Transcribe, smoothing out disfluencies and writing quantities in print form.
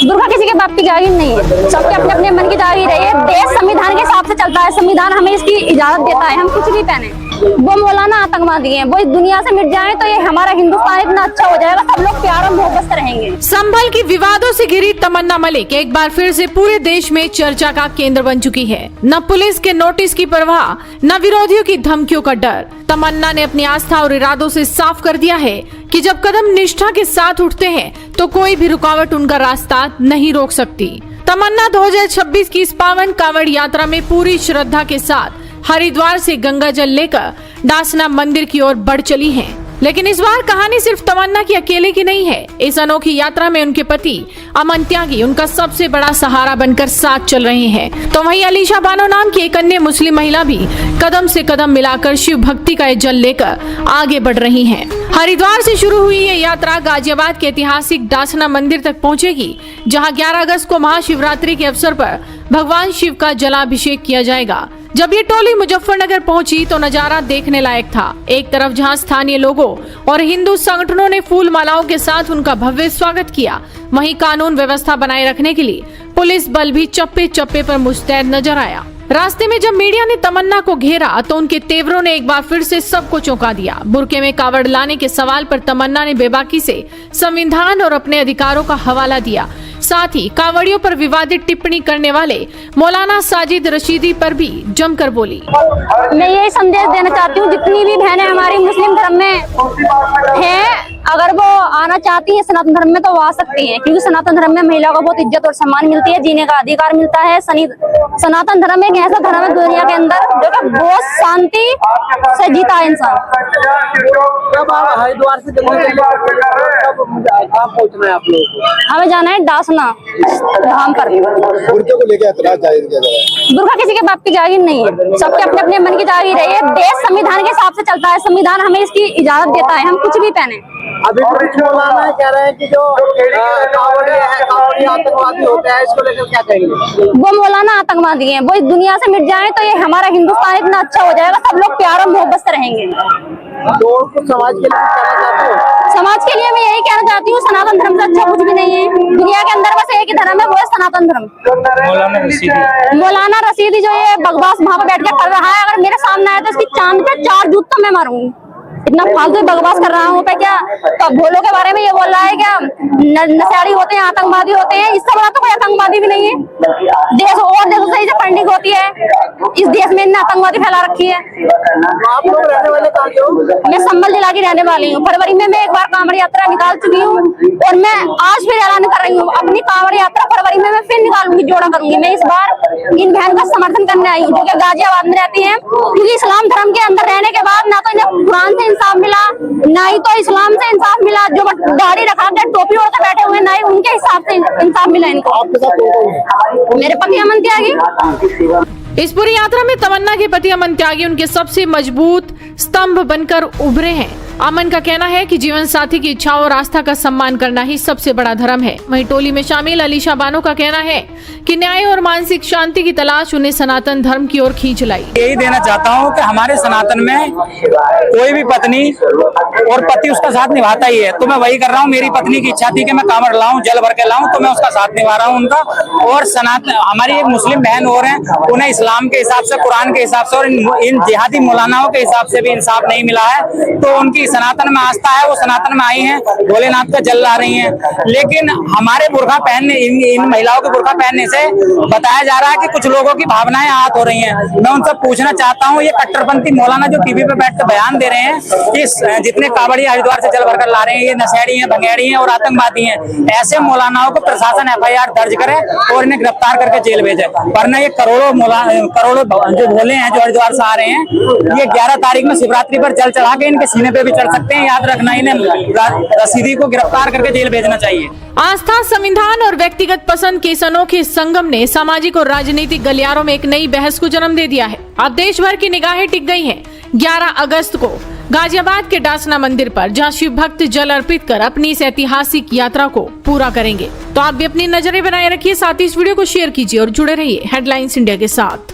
दुर्गा किसी के बाप की जागीर नहीं है, सबके अपने अपने मन की जागीर है। ये देश संविधान के हिसाब से चलता है, संविधान हमें इसकी इजाजत देता है, हम कुछ भी पहने। वो मौलाना आतंकवादी हैं, वो इस दुनिया से मिट जाएं तो ये हमारा हिंदुस्तान इतना अच्छा हो जाएगा, सब लोग प्यार और मोहब्बत से रहेंगे। संभल की विवादों से घिरी तमन्ना मलिक एक बार फिर से पूरे देश में चर्चा का केंद्र बन चुकी है। न पुलिस के नोटिस की परवाह, न विरोधियों की धमकियों का डर। तमन्ना ने अपनी आस्था और इरादों से साफ कर दिया है कि जब कदम निष्ठा के साथ उठते हैं तो कोई भी रुकावट उनका रास्ता नहीं रोक सकती। तमन्ना 2026 की इस पावन कांवड़ यात्रा में पूरी श्रद्धा के साथ हरिद्वार से गंगा जल लेकर डासना मंदिर की ओर बढ़ चली हैं। लेकिन इस बार कहानी सिर्फ तमन्ना की अकेले की नहीं है। इस अनोखी यात्रा में उनके पति अमन त्यागी उनका सबसे बड़ा सहारा बनकर साथ चल रहे हैं। तो वहीं अलीशा बानो नाम की एक अन्य मुस्लिम महिला भी कदम से कदम मिलाकर शिव भक्ति का ये जल लेकर आगे बढ़ रही हैं। हरिद्वार से शुरू हुई ये यात्रा गाजियाबाद के ऐतिहासिक डासना मंदिर तक पहुंचेगी, जहां 11 अगस्त को महाशिवरात्रि के अवसर पर भगवान शिव का जलाभिषेक किया जाएगा। जब ये टोली मुजफ्फरनगर पहुंची तो नजारा देखने लायक था। एक तरफ जहां स्थानीय लोगों और हिंदू संगठनों ने फूल मालाओं के साथ उनका भव्य स्वागत किया, वहीं कानून व्यवस्था बनाए रखने के लिए पुलिस बल भी चप्पे चप्पे पर मुस्तैद नजर आया। रास्ते में जब मीडिया ने तमन्ना को घेरा तो उनके तेवरों ने एक बार फिर से सबको चौंका दिया। बुर्के में कावड़ लाने के सवाल पर तमन्ना ने बेबाकी से संविधान और अपने अधिकारों का हवाला दिया। साथ ही कावड़ियों पर विवादित टिप्पणी करने वाले मौलाना साजिद रशीदी पर भी जमकर बोली। मैं यही संदेश देना चाहती हूँ, जितनी भी बहनें हमारी मुस्लिम धर्म में हैं, अगर वो आना चाहती है सनातन धर्म में तो वो आ सकती हैं, क्योंकि सनातन धर्म में महिला को बहुत इज्जत और सम्मान मिलती है, जीने का अधिकार मिलता है। सनातन धर्म एक ऐसा धर्म है दुनिया के अंदर जो कि बहुत शांति से जीता है इंसान। हरिद्वार से पहुंचना है आप लोगों को? हमें जाना है डासना धाम पर। बुर्के को लेकर ऐतराज जाहिर किया जा रहा है। दुर्गा किसी के बाप की जागीर नहीं है, सबके अपने अपने मन की जागीर है। ये देश संविधान के हिसाब से चलता है, संविधान हमें इसकी इजाजत देता है, हम कुछ भी पहने। अभी मौलाना कह रहे हैं कि जो कावड़ी आतंकवादी होते हैं, इसको लेकर क्या कहेंगे? वो मौलाना आतंकवादी हैं, वो इस दुनिया से मिट जाएं तो ये हमारा हिंदुस्तान इतना अच्छा हो जाएगा, सब लोग प्यार और मोहब्बत से रहेंगे। तो समाज के लिए कहना चाहते हो? समाज के लिए मैं यही कहना चाहती हूँ, सनातन धर्म से अच्छा कुछ भी नहीं है दुनिया के अंदर, बस एक ही धर्म है, वो है सनातन धर्म। मौलाना रशीदी जो ये बकवास वहाँ पे बैठ के कर रहा है, अगर मेरे सामने आए तो इसकी चांद पे 4 जूत तो मैं मारूंगी। इतना फालतू बकवास कर रहा हूँ पे क्या, तो भोलों के बारे में ये बोल रहा है क्या नशेड़ी होते हैं, आतंकवादी होते हैं। इससे बड़ा तो कोई आतंकवादी भी नहीं है। देश और देशों से इसे फंडिंग होती है, इस देश में इन्हें आतंकवादी फैला रखी है। आप लोग रहने वाले कहाँ के हो? मैं संभल जिला की रहने वाली हूँ। फरवरी में मैं एक बार कांवड़ यात्रा निकाल चुकी हूँ और मैं आज फिर ऐलान कर रही हूँ, अपनी कांवड़ यात्रा फरवरी में मैं फिर निकालूंगी, जोड़ा करूंगी। मैं इस बार इन बहन का समर्थन करने आई हूँ जो कि गाजियाबाद में रहती है, क्योंकि इस्लाम धर्म के अंदर रहने के बाद ना तो इन्हें कुरान से इंसाफ मिला, ना ही तो इस्लाम से इंसाफ मिला। जो दाढ़ी रखा के टोपी ओढ़ के बैठे हुए, ना ही उनके हिसाब से इंसाफ मिला इनको। मेरे पति अमन त्यागी। इस पूरी यात्रा में तमन्ना के पति अमन त्यागी उनके सबसे मजबूत स्तंभ बनकर उभरे हैं। अमन का कहना है कि जीवन साथी की इच्छाओं और आस्था का सम्मान करना ही सबसे बड़ा धर्म है। वहीं टोली में शामिल अलीशा बानो का कहना है कि न्याय और मानसिक शांति की तलाश उन्हें सनातन धर्म की ओर खींच लाई। यही देना चाहता हूँ कि हमारे सनातन में कोई भी पत्नी और पति उसका साथ निभाता ही है, तो मैं वही कर रहा हूँ। मेरी पत्नी की इच्छा थी कि मैं कांवड़ लाऊं, जल भर के लाऊं, तो मैं उसका साथ निभा रहा हूँ उनका। और सनातन हमारी एक मुस्लिम बहन और हैं, उन्हें इस्लाम के हिसाब से, कुरान के हिसाब से और इन जिहादी मौलानाओं के हिसाब से भी इंसाफ नहीं मिला है, तो उनकी सनातन में आस्था है, वो सनातन में आई हैं, भोलेनाथ का जल ला रही हैं। लेकिन हमारे बुर्का पहनने, इन महिलाओं के बुर्का पहनने से बताया जा रहा है कि कुछ लोगों की भावनाएं आहत हो रही हैं। मैं उनसे पूछना चाहता हूँ, ये कट्टरपंथी मौलाना जो टीवी पे बैठ कर बयान दे रहे हैं कि जितने कावड़ी हरिद्वार से जल भरकर ला रहे हैं ये नशेड़ी हैं, भंगेड़ी हैं और आतंकवादी हैं, ऐसे मौलानाओं को प्रशासन FIR दर्ज करे और इन्हें गिरफ्तार करके जेल भेजे। वरना ये करोड़ों जो भोले हैं जो हरिद्वार से आ रहे हैं, ये 11 तारीख में शिवरात्रि पर जल चढ़ा के इनके सीने पे भी चढ़ सकते हैं। याद रखना, इन्हें रशीदी को गिरफ्तार करके जेल भेजना चाहिए। आस्था, संविधान और व्यक्तिगत पसंद के इस अनोखे संगम ने सामाजिक और राजनीतिक गलियारों में एक नई बहस को जन्म दे दिया है। अब देश भर की निगाहें टिक गई हैं 11 अगस्त को गाजियाबाद के डासना मंदिर पर, जहां शिव भक्त जल अर्पित कर अपनी इस ऐतिहासिक यात्रा को पूरा करेंगे। तो आप भी अपनी नजरें बनाए रखिए, साथ ही इस वीडियो को शेयर कीजिए और जुड़े रहिए हेडलाइंस इंडिया के साथ।